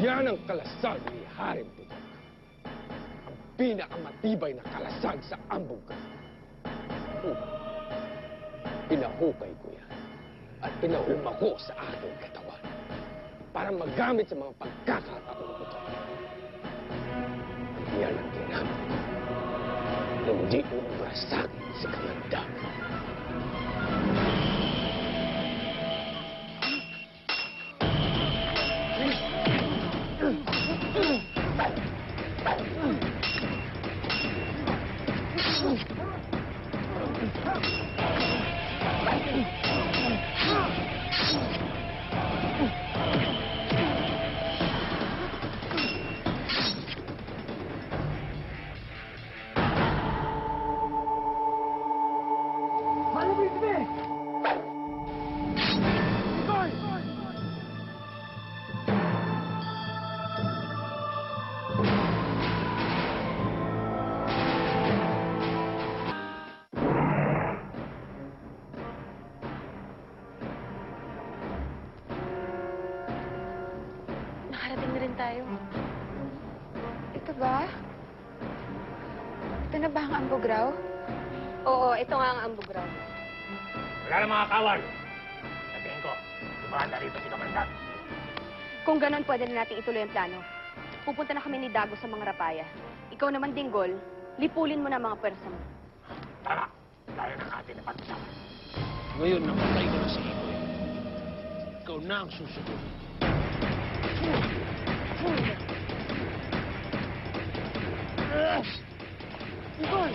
Yan ang kalasag ni Haring Budok. Ang pinakamatibay na kalasag sa Ambuga. Pinahukay ko yan at pinahulma ko sa aking katawan para magamit sa mga pagkakataon ko ito. Yan ang ginamit ko. Hindi umubra sa akin si Kamandag. Nakarating na rin tayo. Ito ba? Ito na ba ang Ambugraw? Oo, ito nga ang Ambugraw. Wala na mga kawal. Sabihin ko, lumanda rito si Kamandag. Kung ganon, pwede na natin ituloy ang plano. Pupunta na kami ni Dago sa mga Rapaya. Ikaw naman, Dinggol, lipulin mo na mga pwersa mo. Tara, tayo ng atin na pagkasama. Ngayon, namatay ko na si Ikoy. Ikaw na ang susunod. Ikoy!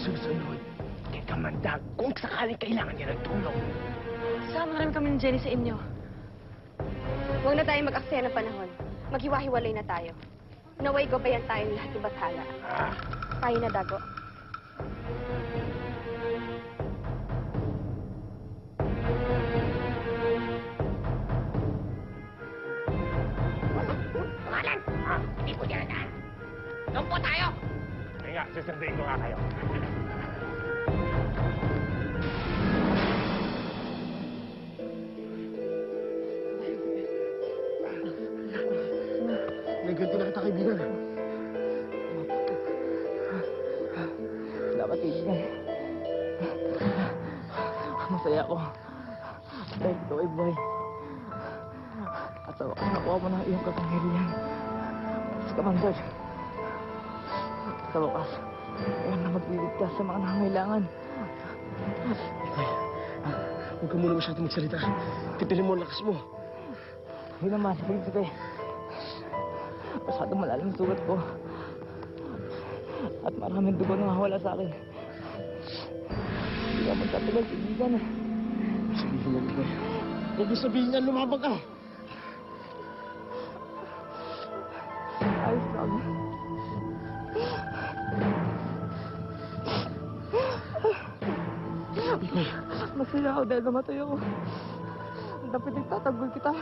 Susunod kay Kamandag kung sakaling kailangan niya ng tulong. Sama na rin kami ni Jenny sa inyo. Huwag na tayong mag-aksaya ng panahon. Maghiwa-hiwalay na tayo. Naway gabayan tayong lahat ng bathala. Tayo na, Dago. Pangalan! Hindi po dyan na. Doon po tayo! Sige nga, susunduin ko nga kayo. May ganti na kita, kaibigan. Dapat kaibigan. Masaya ako. Dahil ito ay buhay. At sa wakas nakuha mo na iyong kapangyarihan. Sa Kamandag. Sa wakas, alam na magliligtas sa mga nangangailangan. Ikoy, huwag ka muna masyadong magsalita. Tipirin mo ang lakas mo. Hindi naman, sige. Masyadong malalim ang sugat ko. At maraming dugo na nawawala sa akin. Hindi ka magtatagal, kaibigan. Sabihin mo, Ikoy. Huwag mo sabihin niyan, lumabang ka. Ayos lang. Ikoy. Masaya ako dahil namatay ako. Dapat nagtatanggol kita.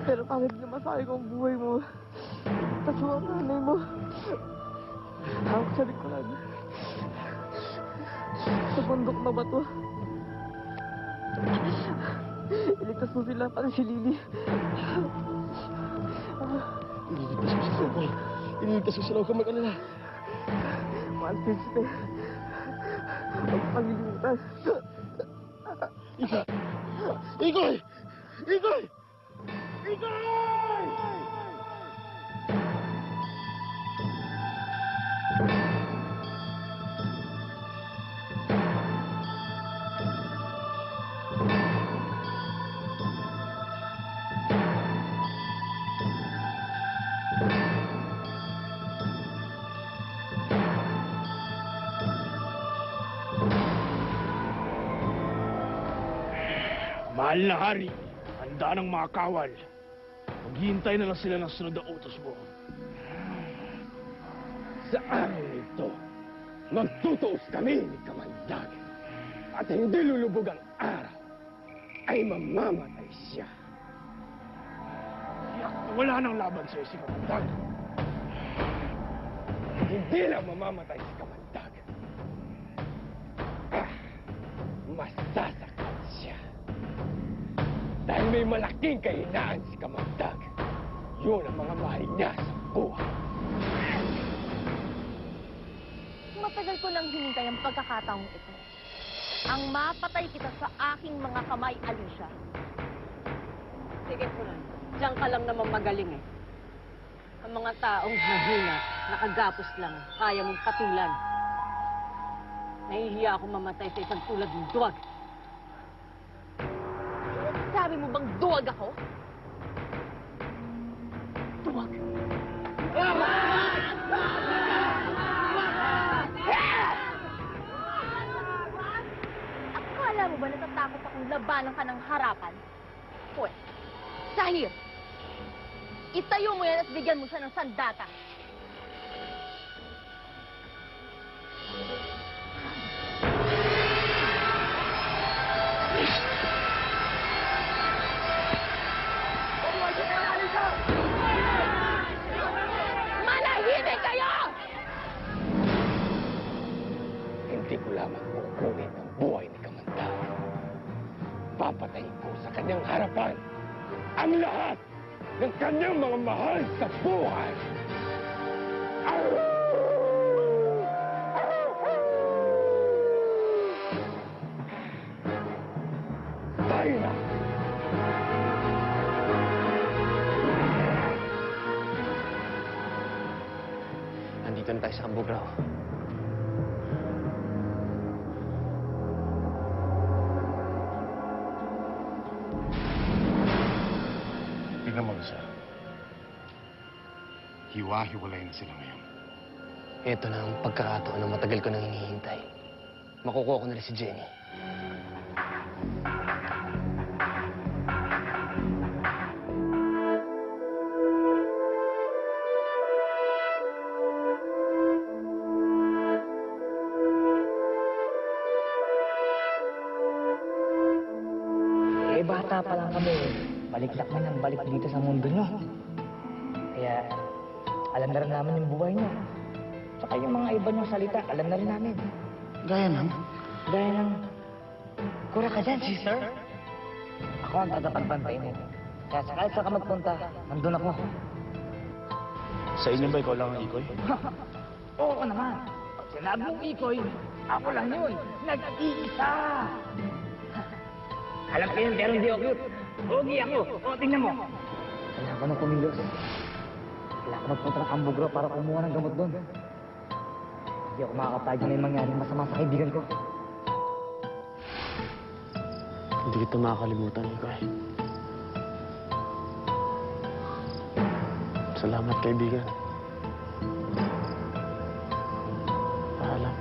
Pero kahit lumasakay ko ang buhay mo, tapos ang nanay mo, hawak sa likuran. Sa bundok na bato. Iligtas mo sila, pati si Lily. Ililigtas ko si Sokol. Ililigtas ko sila. Huwag kang mag-alala. Mahal, Prinsipe. Huwag paglilimutan. Ikoy! Ikoy! Ikoy! Ikoy! Mahal na hari, handa ng mga kawal. Maghihintay na lang sila ng sunod na utos mo. Sa araw nito, magtutuos kami ni Kamandag. At hindi lulubog ang araw, ay mamamatay siya. Tiyak na wala nang laban sa'yo si Kamandag. Hindi lang mamamatay si Kamandag. Masasaktan siya. Dahil may malaking kahinaan si Kamandag. Yun ang mga mahal niya sa buhay. Matagal ko nang hinintay ang pagkakataong ito. Ang mapatay kita sa aking mga kamay, Alicia. Sige, Puran. Diyan ka lang naman magaling eh. Ang mga taong mahina, nakagapos lang, kaya mong patulan. Nahihiya akong mamatay sa isang tulad ng duwag. Sabi mo bang duwag ako? Duwag? Akala mo ba natatakot akong labanan ka ng harapan? Pwes, Sahir! Itayo mo yan at bigyan mo siya ng sandata. Manahimik kayo! Hindi ko lamang kukunin ang buhay ni Kamandag. Papatayin ko sa kanyang harapan ang lahat ng kanyang mga mahal sa buhay. Tayo na! Nandito na tayo sa Cambugrao. Tignan mo, sir. Hiwa-hiwalay na sila ngayon. Ito na ang pagkakataon na matagal ko nang hinihintay. Makukuha ko na rin si Jenny. Bata pa lang kami. Balik lakman ng balik dito sa mundo nyo. Kaya, alam na rin namin yung buhay nyo. Tsaka yung mga iba nyong salita, alam na rin namin. Gaya ng? Gaya ng, kura ka dyan, sister. Ako ang tagapagbantay mo. Kaya sa kahit saan ka magpunta, nandun ako. Sa inyo ba ikaw lang ang ikoy? Oo naman. Pag sinabi mong ikoy, ako lang yun. Nag-iisa. Alam ko yun, pero hindi ako cute. Pogi ako. O, tingnan mo. Kailangan ko ng kumilos. Kailangan ko magpunta ng Cambugrao para kumuha ng gamot doon. Hindi ako makakapagyo na yung mangyaring masama sa kaibigan ko. Hindi kita makakalimutan, Ikoy. Salamat, kaibigan. Paalam.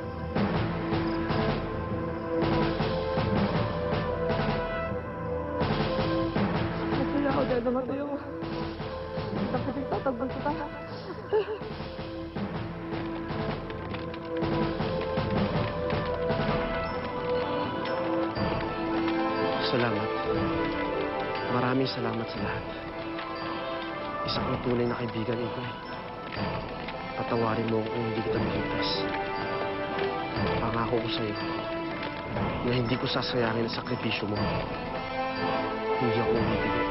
Masaya ako dahil namatay ako. Dapat nagtatagbang kita. Salamat. Maraming salamat sa lahat. Isa kang tunay na kaibigan, Ikoy. Patawarin mo kung hindi kita maligtas. Pangako ko sa'yo na hindi ko sasayangin ang sakripisyo mo. Hindi ako umitigil.